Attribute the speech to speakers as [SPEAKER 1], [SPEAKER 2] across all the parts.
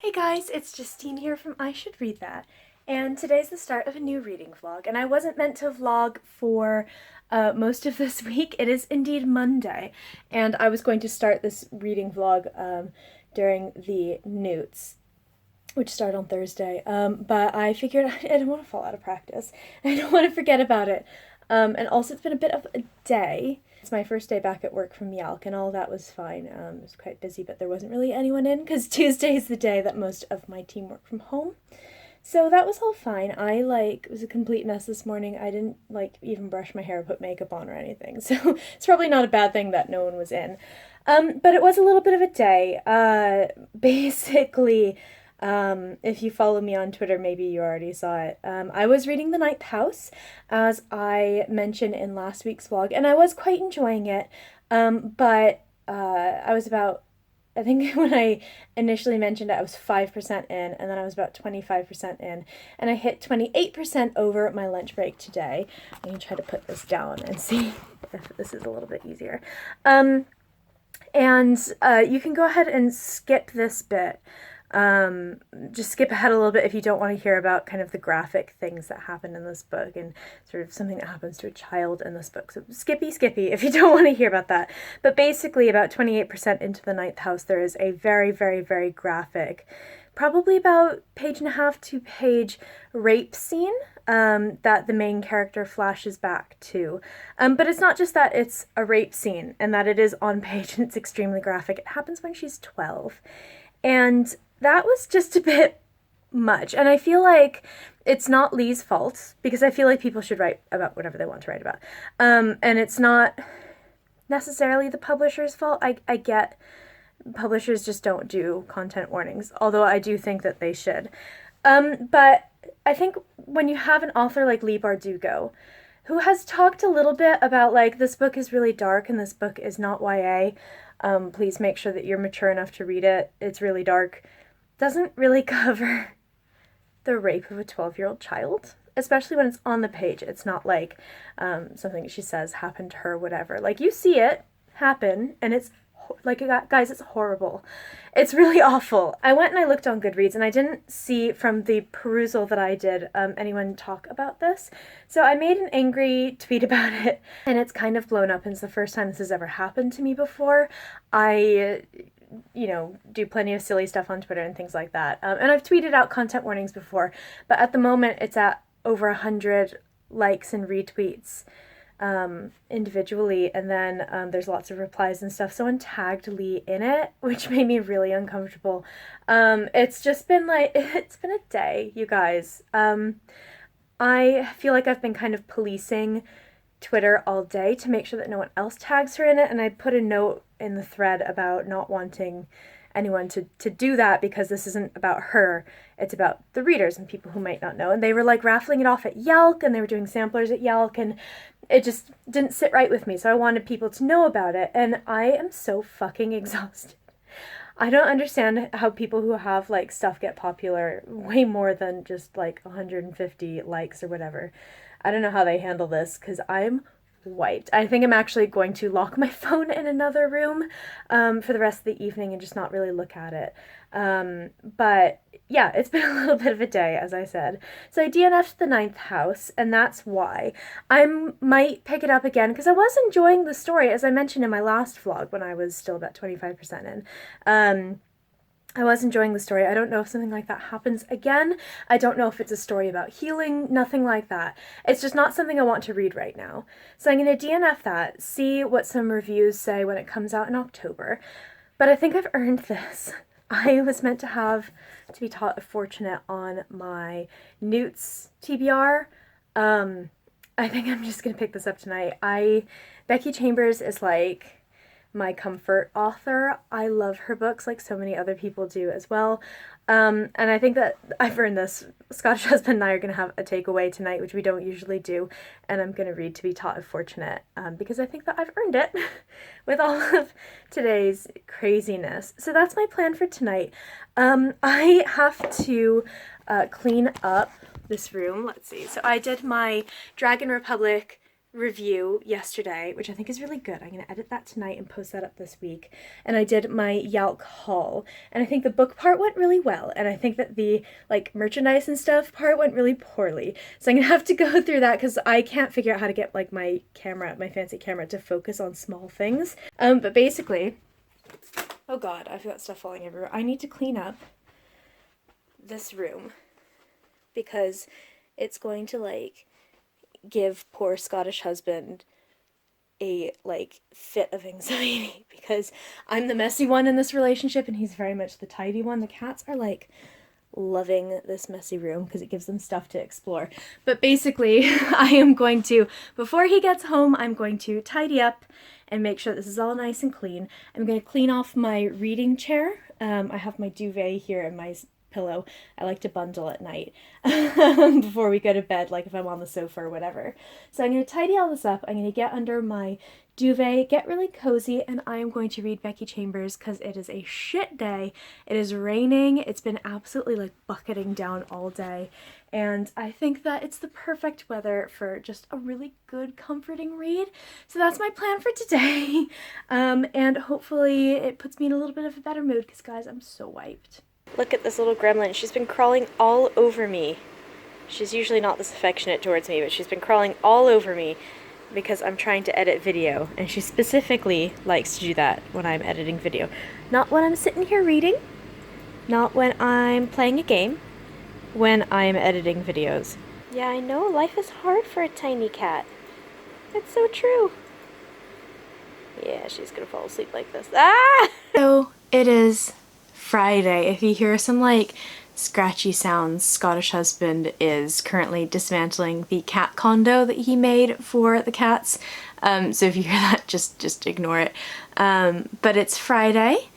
[SPEAKER 1] Hey guys, it's Justine here from I Should Read That, and today's the start of a new reading vlog, and I wasn't meant to vlog for most of this week. It is indeed Monday, and I was going to start this reading vlog during the N.E.W.T.s, which start on Thursday, but I figured I didn't want to fall out of practice. I don't want to forget about it, and also it's been a bit of a day. It's my first day back at work from N.E.W.T.s, and all that was fine. It was quite busy, but there wasn't really anyone in because Tuesday is the day that most of my team work from home. So that was all fine. I was a complete mess this morning. I didn't even brush my hair or put makeup on or anything. So it's probably not a bad thing that no one was in. But it was a little bit of a day. Basically, if you follow me on Twitter, maybe you already saw it. I was reading The Ninth House, as I mentioned in last week's vlog, and I was quite enjoying it. But I was about, I think when I initially mentioned it, I was 5% in, and then I was about 25% in, and I hit 28% over my lunch break today. I'm going to try to put this down and see if this is a little bit easier. And you can go ahead and skip this bit. Just skip ahead a little bit if you don't want to hear about kind of the graphic things that happen in this book and sort of something that happens to a child in this book. So skippy if you don't want to hear about that. But basically about 28% into the ninth house, there is a very, very, very graphic, probably about page and a half, 2-page rape scene that the main character flashes back to. But it's not just that it's a rape scene and that it is on page and it's extremely graphic. It happens when she's 12. And that was just a bit much. And I feel like it's not Lee's fault, because I feel like people should write about whatever they want to write about. And it's not necessarily the publisher's fault. I get publishers just don't do content warnings, although I do think that they should. But I think when you have an author like Leigh Bardugo, who has talked a little bit about, this book is really dark and this book is not YA, please make sure that you're mature enough to read it, it's really dark, doesn't really cover the rape of a 12-year-old child, especially when it's on the page. It's not something she says happened to her, whatever. You see it happen, and it's guys, it's horrible. It's really awful. I went and I looked on Goodreads, and I didn't see from the perusal that I did anyone talk about this. So I made an angry tweet about it, and it's kind of blown up, and it's the first time this has ever happened to me before. I do plenty of silly stuff on Twitter and things like that. And I've tweeted out content warnings before, but at the moment it's at over 100 likes and retweets individually, and then there's lots of replies and stuff. Someone tagged Leigh in it, which made me really uncomfortable. It's just been it's been a day, you guys. I feel like I've been kind of policing Twitter all day to make sure that no one else tags her in it, and I put a note in the thread about not wanting anyone to do that, because this isn't about her, it's about the readers and people who might not know. And they were raffling it off at Yelk, and they were doing samplers at Yelk, and it just didn't sit right with me, so I wanted people to know about it, and I am so fucking exhausted. I don't understand how people who have stuff get popular way more than just 150 likes or whatever. I don't know how they handle this, because I'm wiped. I think I'm actually going to lock my phone in another room for the rest of the evening and just not really look at it. But yeah, it's been a little bit of a day, as I said. So I DNF'd the ninth house, and that's why. I might pick it up again, because I was enjoying the story, as I mentioned in my last vlog when I was still about 25% in. I was enjoying the story. I don't know if something like that happens again. I don't know if it's a story about healing, nothing like that. It's just not something I want to read right now. So I'm going to DNF that, see what some reviews say when it comes out in October. But I think I've earned this. I was meant to be taught a fortunate on my N.E.W.T.s TBR. I think I'm just going to pick this up tonight. Becky Chambers is my comfort author. I love her books like so many other people do as well. And I think that I've earned this. Scottish Husband and I are going to have a takeaway tonight, which we don't usually do, and I'm going to read To Be Taught a Fortunate, because I think that I've earned it with all of today's craziness. So that's my plan for tonight. I have to clean up this room. Let's see. So I did my Dragon Republic review yesterday, which I think is really good. I'm going to edit that tonight and post that up this week. And I did my Yalk haul. And I think the book part went really well. And I think that the like merchandise and stuff part went really poorly. So I'm going to have to go through that because I can't figure out how to get like my camera, my fancy camera, to focus on small things. But basically, oh God, I've got stuff falling everywhere. I need to clean up this room because it's going to like give poor Scottish husband a like fit of anxiety because I'm the messy one in this relationship and he's very much the tidy one. The cats are like loving this messy room because it gives them stuff to explore. But basically, I am going to, before he gets home, I'm going to tidy up and make sure this is all nice and clean. I'm going to clean off my reading chair. I have my duvet here and my pillow. I like to bundle at night before we go to bed, like if I'm on the sofa or whatever. So I'm going to tidy all this up. I'm going to get under my duvet, get really cozy, and I am going to read Becky Chambers because it is a shit day. It is raining. It's been absolutely like bucketing down all day. And I think that it's the perfect weather for just a really good, comforting read. So that's my plan for today. And hopefully it puts me in a little bit of a better mood because, guys, I'm so wiped. Look at this little gremlin. She's been crawling all over me. She's usually not this affectionate towards me, but she's been crawling all over me because I'm trying to edit video. And she specifically likes to do that when I'm editing video. Not when I'm sitting here reading. Not when I'm playing a game. When I'm editing videos. Yeah, I know. Life is hard for a tiny cat. It's so true. Yeah, she's gonna fall asleep like this. Ah! So, it is Friday. If you hear some like scratchy sounds, Scottish husband is currently dismantling the cat condo that he made for the cats. So if you hear that, just ignore it. But it's Friday,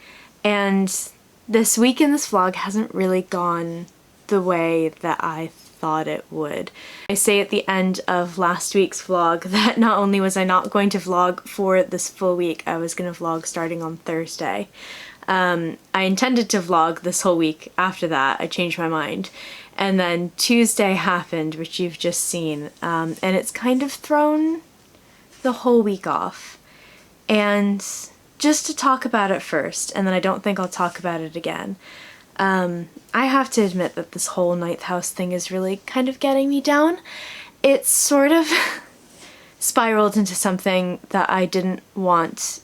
[SPEAKER 1] and this week in this vlog hasn't really gone the way that I thought it would. I say at the end of last week's vlog that not only was I not going to vlog for this full week, I was going to vlog starting on Thursday. I intended to vlog this whole week after that. I changed my mind. And then Tuesday happened, which you've just seen, and it's kind of thrown the whole week off. And just to talk about it first, and then I don't think I'll talk about it again, I have to admit that this whole ninth house thing is really kind of getting me down. It's sort of spiraled into something that I didn't want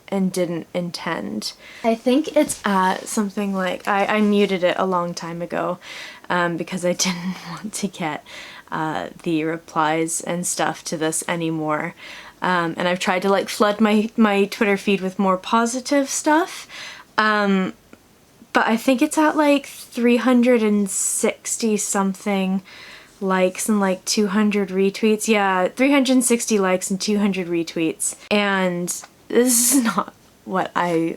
[SPEAKER 1] and didn't intend. I think it's at something like, I muted it a long time ago because I didn't want to get the replies and stuff to this anymore. And I've tried to like flood my Twitter feed with more positive stuff. But I think it's at like 360 something likes and like 200 retweets. Yeah, 360 likes and 200 retweets. And this is not what I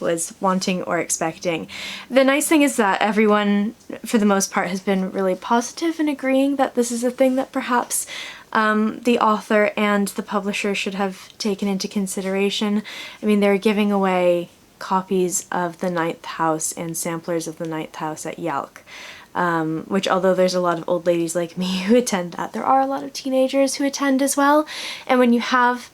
[SPEAKER 1] was wanting or expecting. The nice thing is that everyone, for the most part, has been really positive in agreeing that this is a thing that perhaps the author and the publisher should have taken into consideration. I mean, they're giving away copies of the Ninth House and samplers of the Ninth House at Yalk, which, although there's a lot of old ladies like me who attend that, there are a lot of teenagers who attend as well. And when you have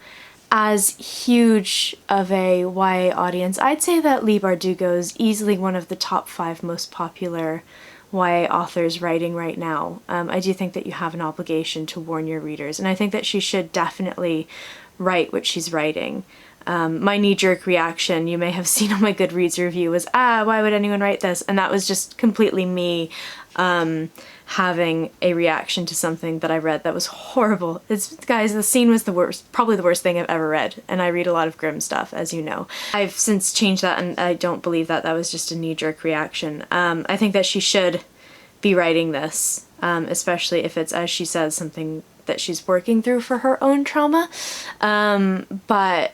[SPEAKER 1] as huge of a YA audience, I'd say that Leigh Bardugo is easily one of the top 5 most popular YA authors writing right now. I do think that you have an obligation to warn your readers, and I think that she should definitely write what she's writing. My knee-jerk reaction, you may have seen on my Goodreads review, was, why would anyone write this? And that was just completely me having a reaction to something that I read that was horrible. Guys, the scene was the worst, probably the worst thing I've ever read, and I read a lot of grim stuff, as you know. I've since changed that, and I don't believe that that was just a knee-jerk reaction. I think that she should be writing this, especially if it's, as she says, something that she's working through for her own trauma. But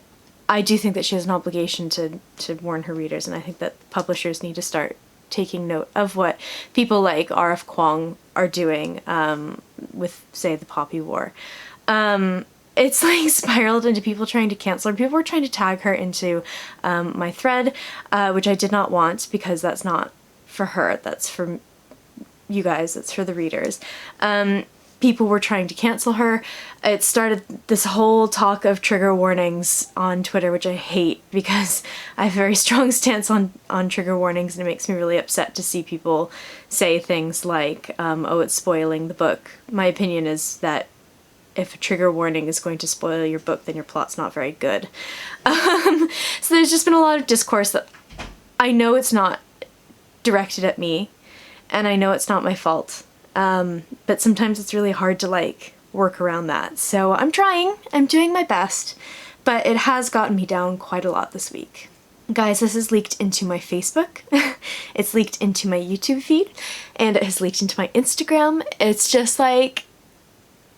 [SPEAKER 1] I do think that she has an obligation to warn her readers, and I think that publishers need to start taking note of what people like R.F. Kuang are doing with, say, the Poppy War. It's like spiraled into people trying to cancel her. People were trying to tag her into my thread, which I did not want because that's not for her. That's for you guys. That's for the readers. people were trying to cancel her. It started this whole talk of trigger warnings on Twitter, which I hate because I have a very strong stance on trigger warnings, and it makes me really upset to see people say things like, oh, it's spoiling the book. My opinion is that if a trigger warning is going to spoil your book, then your plot's not very good. So there's just been a lot of discourse that I know it's not directed at me, and I know it's not my fault. But sometimes it's really hard to like work around that. So I'm trying, I'm doing my best, but it has gotten me down quite a lot this week. Guys, this has leaked into my Facebook, it's leaked into my YouTube feed, and it has leaked into my Instagram. It's just like,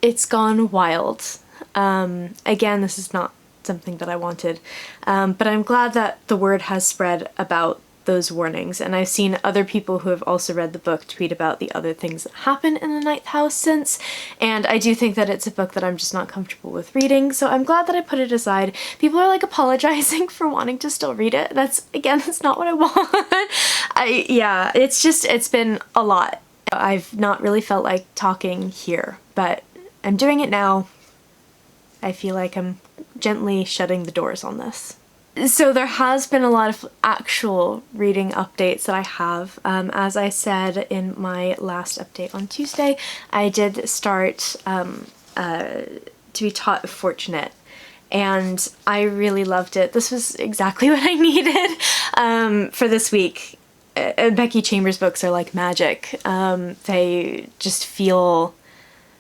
[SPEAKER 1] it's gone wild. Again, this is not something that I wanted, but I'm glad that the word has spread about those warnings, and I've seen other people who have also read the book tweet about the other things that happen in the Ninth House since, and I do think that it's a book that I'm just not comfortable with reading, so I'm glad that I put it aside. People are like apologizing for wanting to still read it. That's not what I want. Yeah, it's been a lot. I've not really felt like talking here, but I'm doing it now. I feel like I'm gently shutting the doors on this. So there has been a lot of actual reading updates that I have. As I said in my last update on Tuesday, I did start To Be Taught Fortunate, and I really loved it. This was exactly what I needed for this week. Becky Chambers books are like magic. They just feel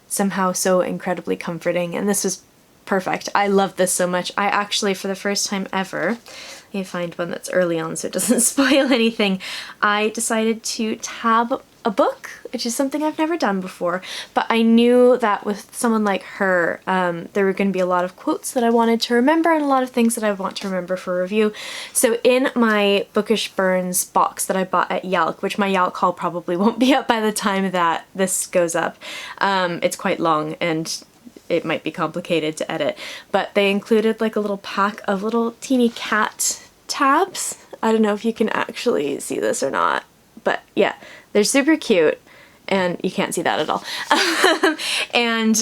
[SPEAKER 1] somehow so incredibly comforting, and this was perfect. I love this so much. I actually, for the first time ever, let me find one that's early on so it doesn't spoil anything, I decided to tab a book, which is something I've never done before, but I knew that with someone like her, there were going to be a lot of quotes that I wanted to remember and a lot of things that I want to remember for review. So in my Bookish Burns box that I bought at Yalk, which my Yalk haul probably won't be up by the time that this goes up, it's quite long and it might be complicated to edit, but they included like a little pack of little teeny cat tabs. I don't know if you can actually see this or not, but yeah, they're super cute. And you can't see that at all. And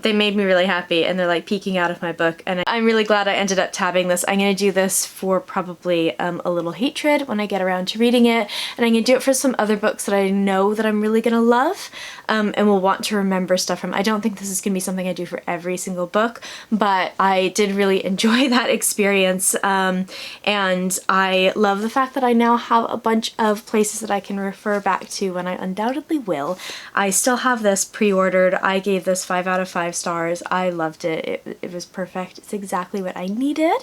[SPEAKER 1] they made me really happy, and they're like peeking out of my book, and I'm really glad I ended up tabbing this. I'm going to do this for probably A Little Hatred when I get around to reading it, and I'm going to do it for some other books that I know that I'm really going to love and will want to remember stuff from. I don't think this is going to be something I do for every single book, but I did really enjoy that experience, and I love the fact that I now have a bunch of places that I can refer back to when I undoubtedly will. I still have this pre-ordered. I gave this 5 out of 5 stars. I loved it. It was perfect. It's exactly what I needed.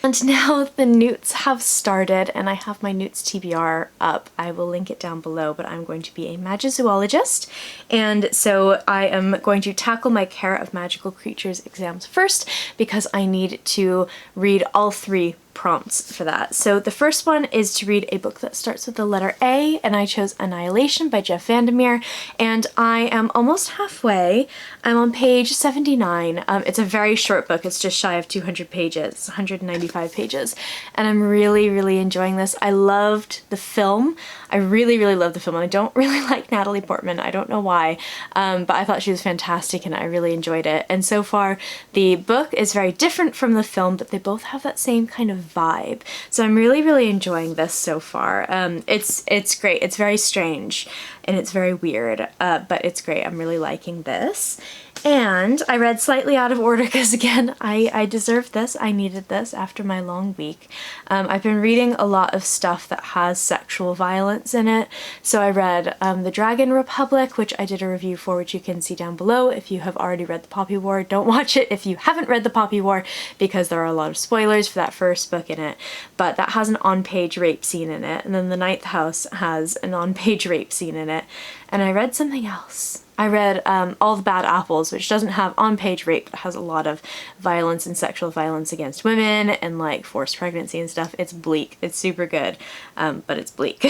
[SPEAKER 1] And now the N.E.W.T.s have started, and I have my N.E.W.T.s TBR up. I will link it down below, but I'm going to be a magizoologist, and so I am going to tackle my Care of Magical Creatures exams first because I need to read all 3 prompts for that. So the first one is to read a book that starts with the letter A, and I chose Annihilation by Jeff Vandermeer, and I am almost halfway. I'm on page 79. It's a very short book. It's just shy of 200 pages, 195 pages, and I'm really, really enjoying this. I loved the film. I really, really love the film. I don't really like Natalie Portman. I don't know why, but I thought she was fantastic and I really enjoyed it. And so far, the book is very different from the film, but they both have that same kind of vibe. So I'm really, really enjoying this so far. It's great. It's very strange and it's very weird, but it's great. I'm really liking this. And I read slightly out of order because, again, I deserved this. I needed this after my long week. I've been reading a lot of stuff that has sexual violence in it. So I read The Dragon Republic, which I did a review for, which you can see down below. If you have already read The Poppy War, don't watch it if you haven't read The Poppy War because there are a lot of spoilers for that first book in it. But that has an on-page rape scene in it. And then The Ninth House has an on-page rape scene in it. And I read something else. I read All the Bad Apples, which doesn't have on-page rape, but has a lot of violence and sexual violence against women and like forced pregnancy and stuff. It's bleak. It's super good, but it's bleak.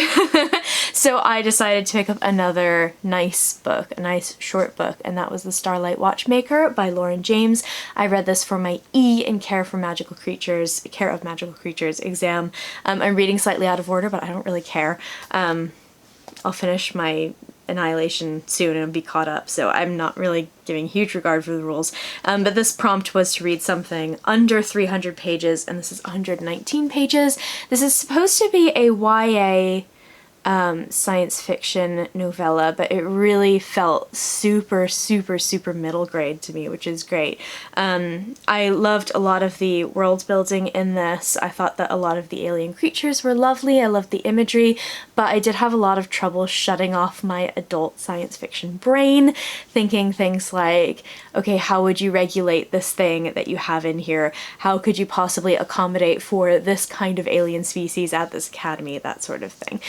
[SPEAKER 1] So I decided to pick up another nice book, a nice short book, and that was The Starlight Watchmaker by Lauren James. I read this for my E in Care of Magical Creatures exam. I'm reading slightly out of order, but I don't really care. I'll finish my Annihilation soon and be caught up, so I'm not really giving huge regard for the rules. But this prompt was to read something under 300 pages, and this is 119 pages. This is supposed to be a YA science fiction novella, but it really felt super, super, super middle grade to me, which is great. I loved a lot of the world building in this. I thought that a lot of the alien creatures were lovely. I loved the imagery, but I did have a lot of trouble shutting off my adult science fiction brain, thinking things like, okay, how would you regulate this thing that you have in here? How could you possibly accommodate for this kind of alien species at this academy? That sort of thing.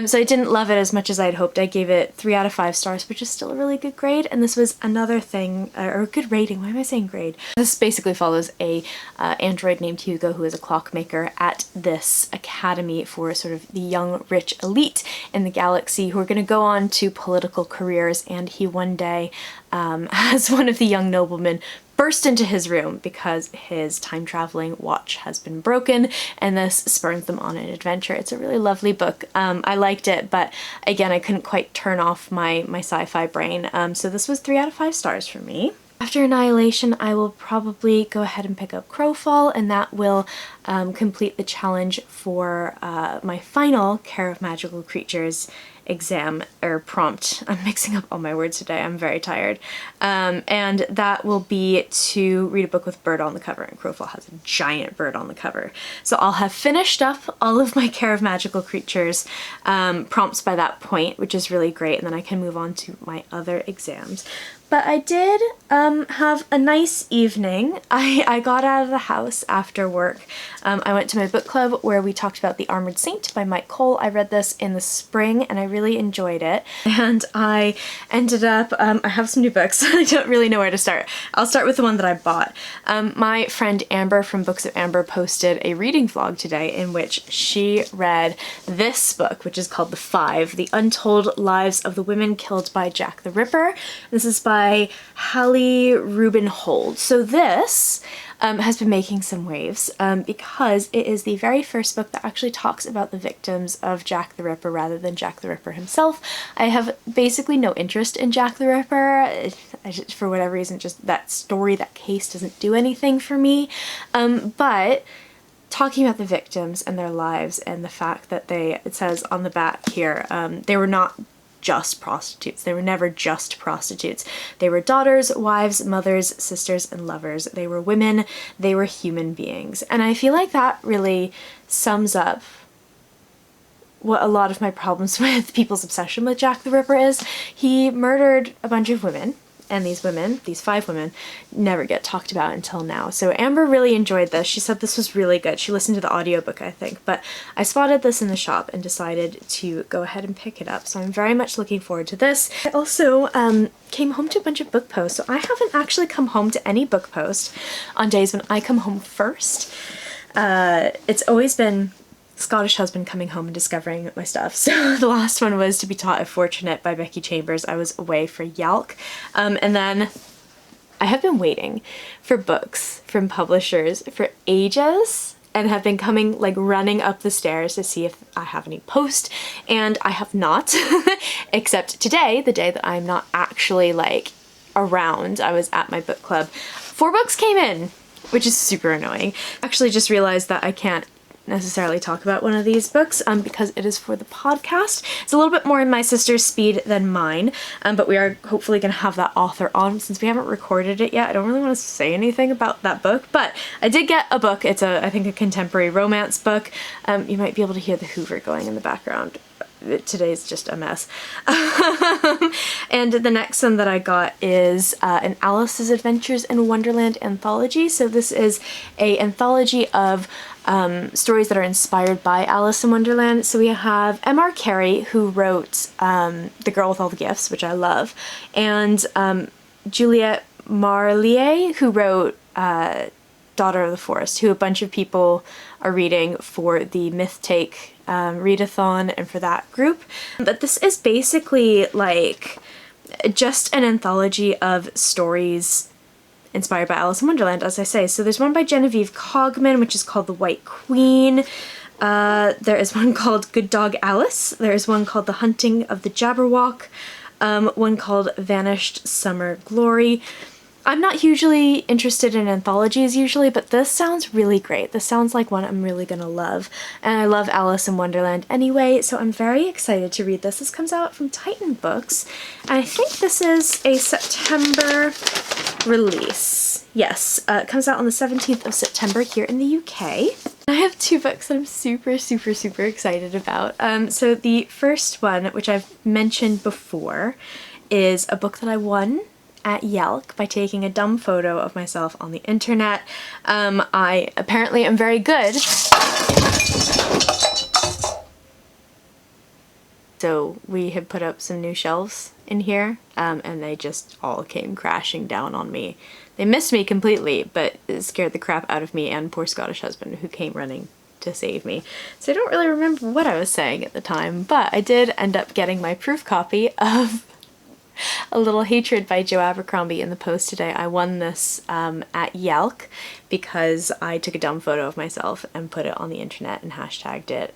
[SPEAKER 1] So I didn't love it as much as I'd hoped. I gave it 3 out of 5 stars, which is still a really good grade, and this was another thing, or a good rating. Why am I saying grade? This basically follows a android named Hugo, who is a clockmaker at this academy for sort of the young, rich elite in the galaxy who are going to go on to political careers, and he one day, as one of the young noblemen, burst into his room because his time-traveling watch has been broken, and this spurns them on an adventure. It's a really lovely book. I liked it, but again, I couldn't quite turn off my sci-fi brain. So this was 3 out of 5 stars for me. After Annihilation, I will probably go ahead and pick up Crowfall, and that will complete the challenge for my final Care of Magical Creatures exam, or prompt. I'm mixing up all my words today, I'm very tired. And that will be to read a book with bird on the cover, and Crowfall has a giant bird on the cover. So I'll have finished up all of my Care of Magical Creatures prompts by that point, which is really great, and then I can move on to my other exams. But I did have a nice evening. I got out of the house after work. I went to my book club where we talked about The Armored Saint by Mike Cole. I read this in the spring and I really enjoyed it. And I ended up, I have some new books. I don't really know where to start. I'll start with the one that I bought. My friend Amber from Books of Amber posted a reading vlog today in which she read this book, which is called The Five, The Untold Lives of the Women Killed by Jack the Ripper. This is by Hallie Rubenhold. So this has been making some waves because it is the very first book that actually talks about the victims of Jack the Ripper rather than Jack the Ripper himself. I have basically no interest in Jack the Ripper. For whatever reason, just that story, that case doesn't do anything for me. But talking about the victims and their lives and the fact that it says on the back here, they were not just prostitutes. They were never just prostitutes. They were daughters, wives, mothers, sisters, and lovers. They were women. They were human beings. And I feel like that really sums up what a lot of my problems with people's obsession with Jack the Ripper is. He murdered a bunch of women, and these women, these 5 women, never get talked about until now. So Amber really enjoyed this. She said this was really good. She listened to the audiobook, I think, but I spotted this in the shop and decided to go ahead and pick it up. So I'm very much looking forward to this. I also came home to a bunch of book posts. So I haven't actually come home to any book post on days when I come home first. It's always been Scottish husband coming home and discovering my stuff. So the last one was To Be Taught If Fortunate by Becky Chambers. I was away for Yalk. And then I have been waiting for books from publishers for ages and have been coming, like, running up the stairs to see if I have any post, and I have not. Except today, the day that I'm not actually, like, around. I was at my book club. 4 books came in, which is super annoying. Actually just realized that I can't necessarily talk about one of these books because it is for the podcast. It's a little bit more in my sister's speed than mine, but we are hopefully going to have that author on. Since we haven't recorded it yet, I don't really want to say anything about that book, but I did get a book. It's I think a contemporary romance book. You might be able to hear the Hoover going in the background. Today's just a mess. And the next one that I got is an Alice's Adventures in Wonderland anthology. So this is a anthology of stories that are inspired by Alice in Wonderland. So we have M.R. Carey, who wrote The Girl with All the Gifts, which I love, and Juliette Marlier, who wrote Daughter of the Forest, who a bunch of people are reading for the Myth Take readathon and for that group. But this is basically like just an anthology of stories inspired by Alice in Wonderland, as I say. So there's one by Genevieve Cogman, which is called The White Queen. There is one called Good Dog Alice. There is one called The Hunting of the Jabberwock. one called Vanished Summer Glory. I'm not hugely interested in anthologies usually, but this sounds really great. This sounds like one I'm really gonna love. And I love Alice in Wonderland anyway, so I'm very excited to read this. This comes out from Titan Books, and I think this is a September release. Yes, it comes out on the 17th of September here in the UK. I have two books that I'm super excited about. So the first one, which I've mentioned before, is a book that I won at N.E.W.T.s by taking a dumb photo of myself on the internet. I apparently am very good. So we had put up some new shelves in here, and they just all came crashing down on me. They missed me completely, but it scared the crap out of me and poor Scottish husband who came running to save me. So I don't really remember what I was saying at the time, but I did end up getting my proof copy of A Little Hatred by Joe Abercrombie in the post today. I won this at N.E.W.T.s because I took a dumb photo of myself and put it on the internet and hashtagged it.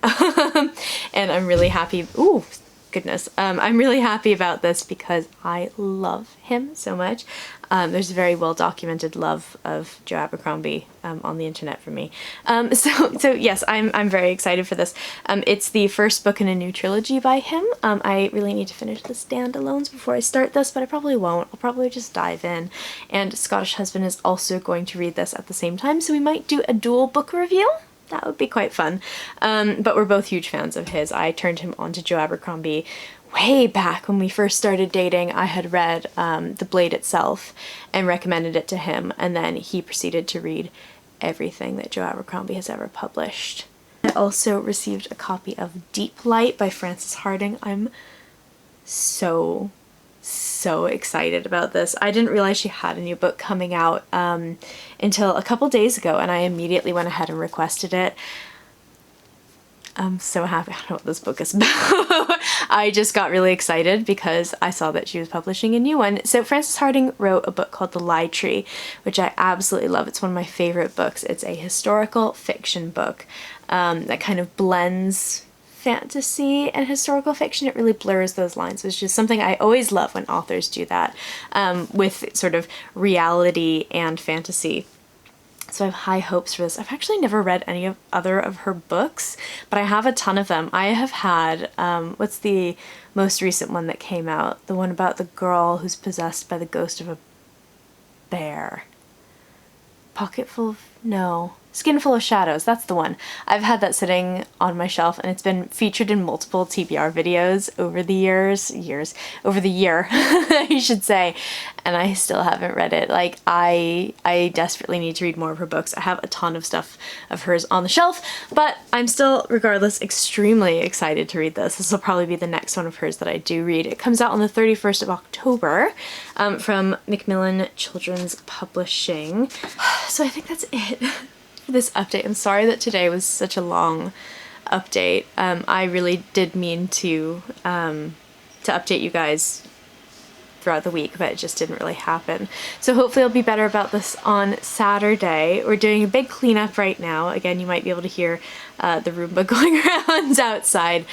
[SPEAKER 1] And I'm really happy. Ooh, goodness. I'm really happy about this because I love him so much. There's a very well documented love of Joe Abercrombie on the internet for me. So yes, I'm very excited for this. It's the first book in a new trilogy by him. I really need to finish the standalones before I start this, but I probably won't. I'll probably just dive in. And Scottish husband is also going to read this at the same time, so we might do a dual book review. That would be quite fun. But we're both huge fans of his. I turned him on to Joe Abercrombie way back when we first started dating. I had read The Blade itself and recommended it to him, and then he proceeded to read everything that Joe Abercrombie has ever published. I also received a copy of Deep Light by Frances Hardinge. I'm so excited about this. I didn't realize she had a new book coming out until a couple days ago, and I immediately went ahead and requested it. I'm so happy. I don't know what this book is about. I just got really excited because I saw that she was publishing a new one. So Frances Hardinge wrote a book called The Lie Tree, which I absolutely love. It's one of my favorite books. It's a historical fiction book that kind of blends fantasy and historical fiction. It really blurs those lines, which is something I always love when authors do that with sort of reality and fantasy. So I have high hopes for this. I've actually never read any of other of her books, but I have a ton of them. I have had, what's the most recent one that came out? The one about the girl who's possessed by the ghost of a bear. Pocketful of, no. Skin Full of Shadows, that's the one. I've had that sitting on my shelf, and it's been featured in multiple TBR videos over the over the year, I should say, and I still haven't read it. Like, I desperately need to read more of her books. I have a ton of stuff of hers on the shelf, but I'm still, regardless, extremely excited to read this. This will probably be the next one of hers that I do read. It comes out on the 31st of October from Macmillan Children's Publishing. So I think that's it for this update. I'm sorry that today was such a long update. I really did mean to update you guys throughout the week, but it just didn't really happen. So hopefully I'll be better about this on Saturday. We're doing a big cleanup right now. Again, you might be able to hear the Roomba going around outside.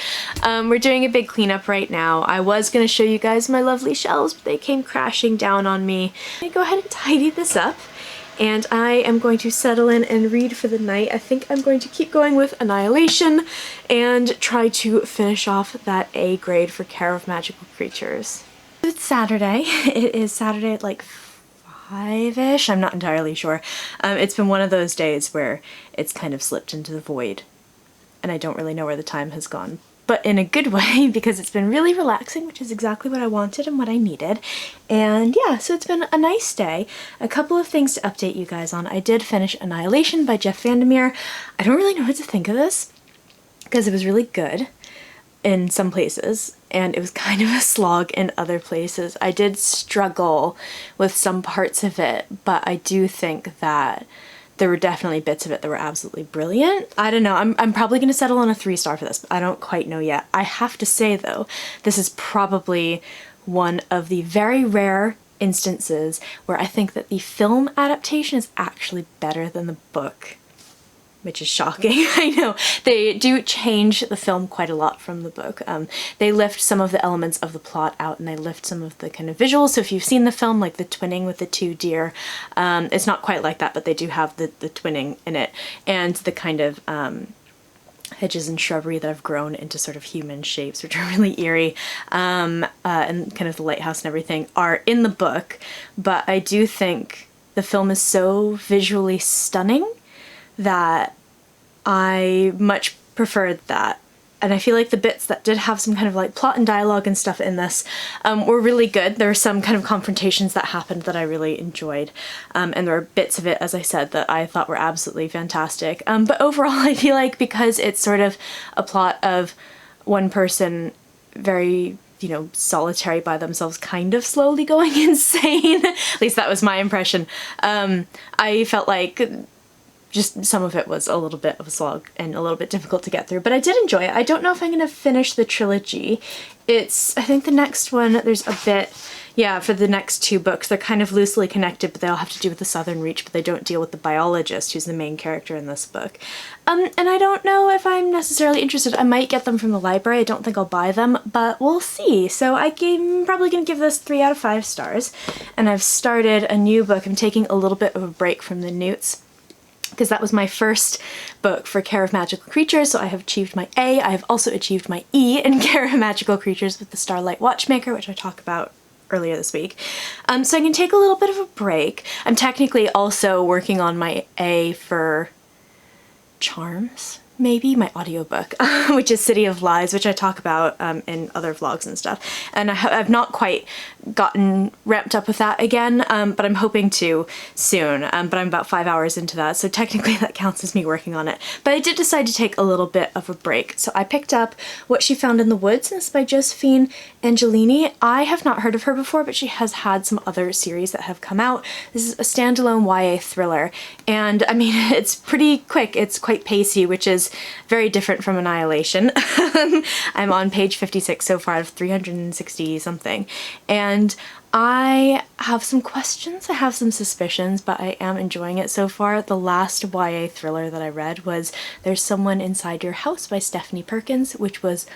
[SPEAKER 1] We're doing a big cleanup right now. I was going to show you guys my lovely shelves, but they came crashing down on me. I'm going to go ahead and tidy this up, and I am going to settle in and read for the night. I think I'm going to keep going with Annihilation and try to finish off that A grade for Care of Magical Creatures. It's Saturday. It is Saturday at like 5-ish. I'm not entirely sure. It's been one of those days where it's kind of slipped into the void, and I don't really know where the time has gone. But in a good way, because it's been really relaxing, which is exactly what I wanted and what I needed. And yeah, so it's been a nice day. A couple of things to update you guys on. I did finish Annihilation by Jeff Vandermeer. I don't really know what to think of this, because it was really good in some places, and it was kind of a slog in other places. I did struggle with some parts of it, but I do think that there were definitely bits of it that were absolutely brilliant. I don't know, I'm probably going to settle on a 3-star for this, but I don't quite know yet. I have to say though, this is probably one of the very rare instances where I think that the film adaptation is actually better than the book. which is shocking. I know. They do change the film quite a lot from the book. They lift some of the elements of the plot out, and they lift some of the kind of visuals. So if you've seen the film, like the twinning with the two deer, it's not quite like that, but they do have the twinning in it, and the kind of hedges and shrubbery that have grown into sort of human shapes, which are really eerie, and kind of the lighthouse and everything are in the book. But I do think the film is so visually stunning that I much preferred that. And I feel like the bits that did have some kind of like plot and dialogue and stuff in this were really good. There were some kind of confrontations that happened that I really enjoyed. And there were bits of it, as I said, that I thought were absolutely fantastic. But overall, I feel like because it's sort of a plot of one person very, you know, solitary by themselves, kind of slowly going insane. At least that was my impression. I felt like just some of it was a little bit of a slog and a little bit difficult to get through, but I did enjoy it. I don't know if I'm going to finish the trilogy. I think the next one, there's a bit, yeah, for the next two books, they're kind of loosely connected, but they all have to do with the Southern Reach, but they don't deal with the biologist, who's the main character in this book. And I don't know if I'm necessarily interested. I might get them from the library. I don't think I'll buy them, but we'll see. So I'm probably going to give this 3 out of 5 stars, and I've started a new book. I'm taking a little bit of a break from the N.E.W.T.s, because that was my first book for Care of Magical Creatures, so I have achieved my A. I have also achieved my E in Care of Magical Creatures with the Starlight Watchmaker, which I talked about earlier this week. So I can take a little bit of a break. I'm technically also working on my A for Charms, maybe, my audiobook, which is City of Lies, which I talk about in other vlogs and stuff. And I've not quite gotten ramped up with that again, but I'm hoping to soon. But I'm about 5 hours into that, so technically that counts as me working on it. But I did decide to take a little bit of a break. So I picked up What She Found in the Woods, and this is by Josephine Angelini. I have not heard of her before, but she has had some other series that have come out. This is a standalone YA thriller, and I mean, it's pretty quick. It's quite pacey, which is very different from Annihilation. I'm on page 56 so far out of 360 something, and I have some questions, I have some suspicions, but I am enjoying it so far. The last YA thriller that I read was There's Someone Inside Your House by Stephanie Perkins, which was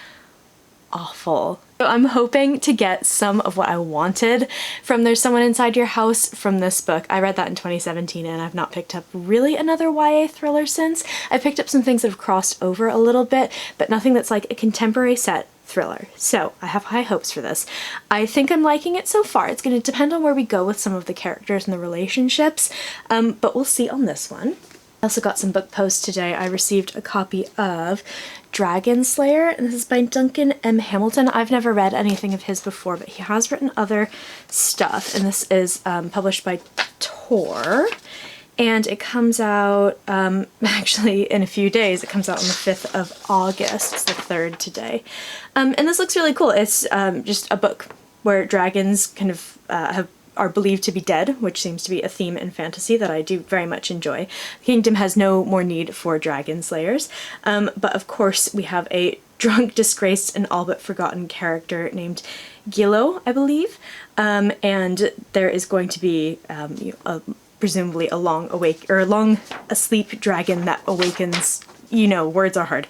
[SPEAKER 1] awful. So I'm hoping to get some of what I wanted from There's Someone Inside Your House from this book. I read that in 2017, and I've not picked up really another YA thriller since. I picked up some things that have crossed over a little bit, but nothing that's like a contemporary set thriller. So I have high hopes for this. I think I'm liking it so far. It's going to depend on where we go with some of the characters and the relationships, but we'll see on this one. I also got some book posts today. I received a copy of Dragon Slayer, and this is by Duncan M. Hamilton. I've never read anything of his before, but he has written other stuff, and this is published by Tor, and it comes out actually in a few days. It comes out on the 5th of August. It's the 3rd today. And this looks really cool. It's just a book where dragons kind of are believed to be dead, which seems to be a theme in fantasy that I do very much enjoy. The kingdom has no more need for dragon slayers, but of course we have a drunk, disgraced, and all but forgotten character named Gilo, I believe, and there is going to be presumably a long asleep dragon that awakens. You know, words are hard.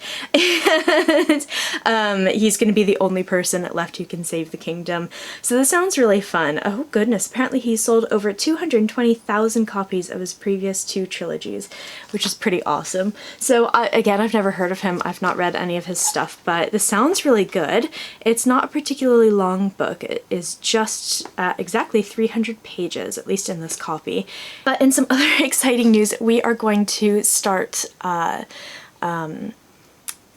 [SPEAKER 1] And he's going to be the only person left who can save the kingdom. So this sounds really fun. Oh goodness, apparently he sold over 220,000 copies of his previous 2 trilogies, which is pretty awesome. So again, I've never heard of him. I've not read any of his stuff, but this sounds really good. It's not a particularly long book. It is just exactly 300 pages, at least in this copy. But in some other exciting news, we are going to start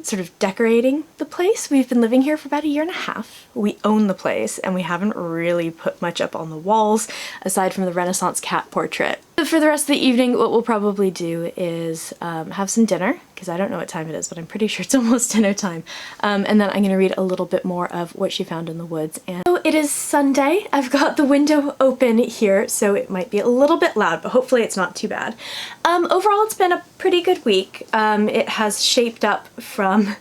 [SPEAKER 1] sort of decorating the place. We've been living here for about 1.5 years. We own the place, and we haven't really put much up on the walls aside from the Renaissance cat portrait. So for the rest of the evening, what we'll probably do is have some dinner, because I don't know what time it is, but I'm pretty sure it's almost dinner time. And then I'm going to read a little bit more of What She Found in the Woods. And so it is Sunday. I've got the window open here, so it might be a little bit loud, but hopefully it's not too bad. Overall, it's been a pretty good week. It has shaped up from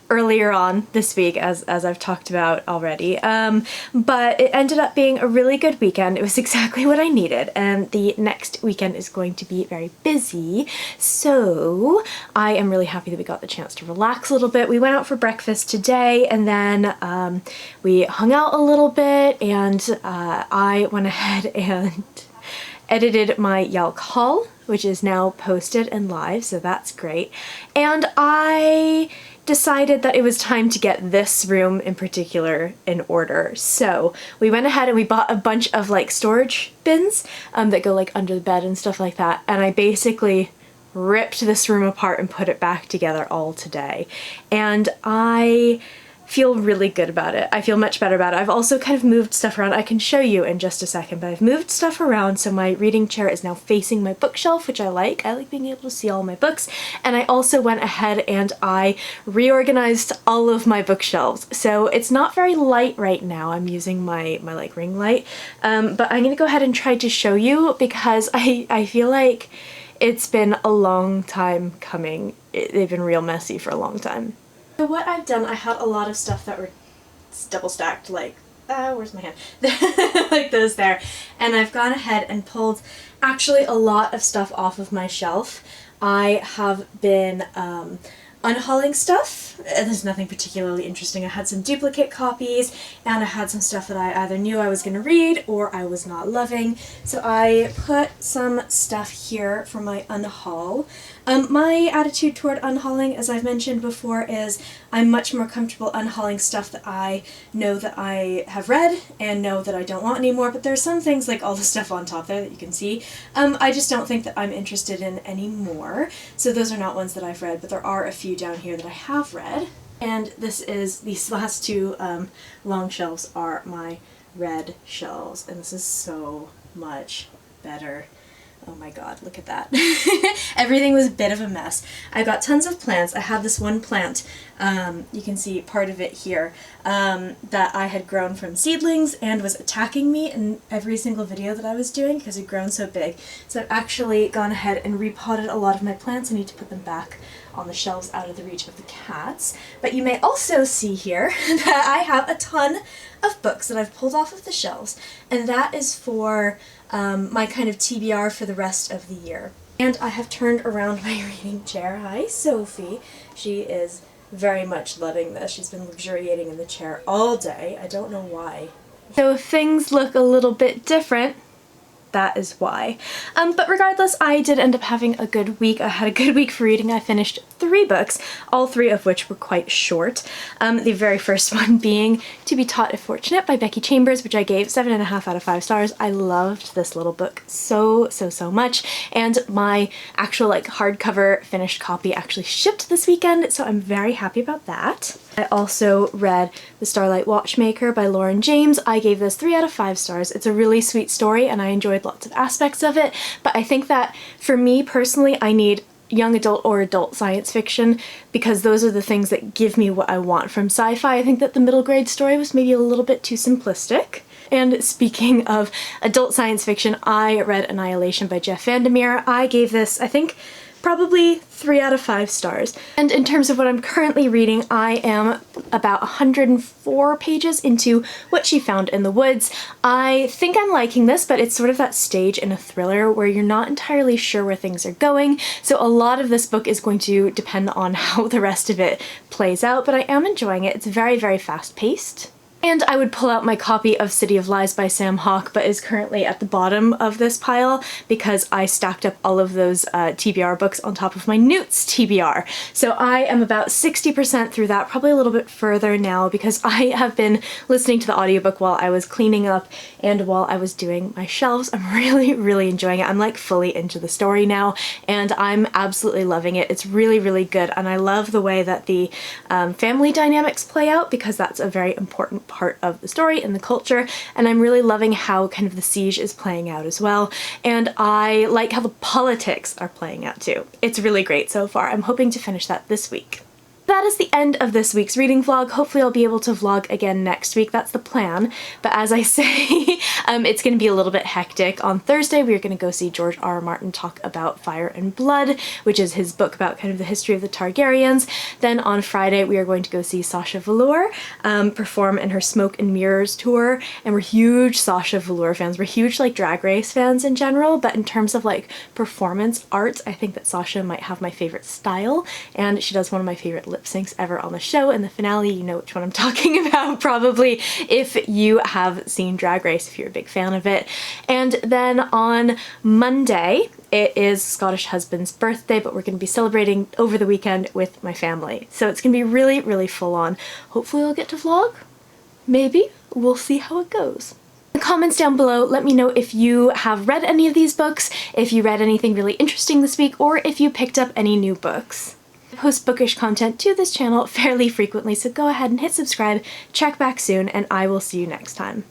[SPEAKER 1] earlier on this week, as I've talked about already. But it ended up being a really good weekend. It was exactly what I needed, and the next weekend is going to be very busy, so I am really happy that we got the chance to relax a little bit. We went out for breakfast today, and then we hung out a little bit, and I went ahead and edited my Yelk haul, which is now posted and live, so that's great. And I decided that it was time to get this room in particular in order. So we went ahead and we bought a bunch of like storage bins that go like under the bed and stuff like that, and I basically ripped this room apart and put it back together all today. And I feel really good about it. I feel much better about it. I've also kind of moved stuff around. I can show you in just a second, but I've moved stuff around so my reading chair is now facing my bookshelf, which I like. I like being able to see all my books. And I also went ahead and I reorganized all of my bookshelves. So it's not very light right now. I'm using my like ring light, but I'm gonna go ahead and try to show you because I feel like it's been a long time coming. They've been real messy for a long time. So what I've done, I had a lot of stuff that were double stacked, like, where's my hand? Like those there. And I've gone ahead and pulled actually a lot of stuff off of my shelf. I have been unhauling stuff. There's nothing particularly interesting. I had some duplicate copies, and I had some stuff that I either knew I was going to read or I was not loving. So I put some stuff here for my unhaul. My attitude toward unhauling, as I've mentioned before, is I'm much more comfortable unhauling stuff that I know that I have read and know that I don't want anymore, but there's some things like all the stuff on top there that you can see, I just don't think that I'm interested in anymore. So those are not ones that I've read, but there are a few down here that I have read. And these last two long shelves are my read shelves, and this is so much better. Oh my god, look at that. Everything was a bit of a mess. I got tons of plants. I have this one plant, you can see part of it here, that I had grown from seedlings and was attacking me in every single video that I was doing because it had grown so big. So I've actually gone ahead and repotted a lot of my plants. I need to put them back on the shelves out of the reach of the cats. But you may also see here that I have a ton of books that I've pulled off of the shelves, and that is for my kind of TBR for the rest of the year. And I have turned around my reading chair. Hi, Sophie. She is very much loving this. She's been luxuriating in the chair all day. I don't know why. So if things look a little bit different, that is why. But regardless, I did end up having a good week. I had a good week for reading. I finished 3 books, all 3 of which were quite short. The very first one being To Be Taught If Fortunate by Becky Chambers, which I gave 7.5 out of 5 stars. I loved this little book so much, and my actual like hardcover finished copy actually shipped this weekend, so I'm very happy about that. I also read The Starlight Watchmaker by Lauren James. I gave this 3 out of 5 stars. It's a really sweet story and I enjoyed lots of aspects of it, but I think that for me personally, I need young adult or adult science fiction because those are the things that give me what I want from sci-fi. I think that the middle grade story was maybe a little bit too simplistic. And speaking of adult science fiction, I read Annihilation by Jeff Vandermeer. I gave this, I think, probably 3 out of 5 stars. And in terms of what I'm currently reading, I am about 104 pages into What She Found in the Woods. I think I'm liking this, but it's sort of that stage in a thriller where you're not entirely sure where things are going, so a lot of this book is going to depend on how the rest of it plays out, but I am enjoying it. It's very fast-paced. And I would pull out my copy of City of Lies by Sam Hawke, but is currently at the bottom of this pile because I stacked up all of those TBR books on top of my N.E.W.T.s TBR. So I am about 60% through that, probably a little bit further now because I have been listening to the audiobook while I was cleaning up and while I was doing my shelves. I'm really enjoying it. I'm like fully into the story now and I'm absolutely loving it. It's really good, and I love the way that the family dynamics play out because that's a very important part of the story and the culture, and I'm really loving how kind of the siege is playing out as well, and I like how the politics are playing out too. It's really great so far. I'm hoping to finish that this week. That is the end of this week's reading vlog. Hopefully I'll be able to vlog again next week. That's the plan. But as I say, it's going to be a little bit hectic. On Thursday, we're going to go see George R. R. Martin talk about Fire and Blood, which is his book about kind of the history of the Targaryens. Then on Friday, we are going to go see Sasha Velour perform in her Smoke and Mirrors tour. And we're huge Sasha Velour fans. We're huge like Drag Race fans in general, but in terms of like performance art, I think that Sasha might have my favorite style, and she does one of my favorite lip syncs ever on the show. In the finale, you know which one I'm talking about probably if you have seen Drag Race, if you're a big fan of it. And then on Monday, it is Scottish husband's birthday, but we're going to be celebrating over the weekend with my family. So it's going to be really, really full on. Hopefully I'll get to vlog. Maybe. We'll see how it goes. In the comments down below, let me know if you have read any of these books, if you read anything really interesting this week, or if you picked up any new books. I post bookish content to this channel fairly frequently, so go ahead and hit subscribe, check back soon, and I will see you next time.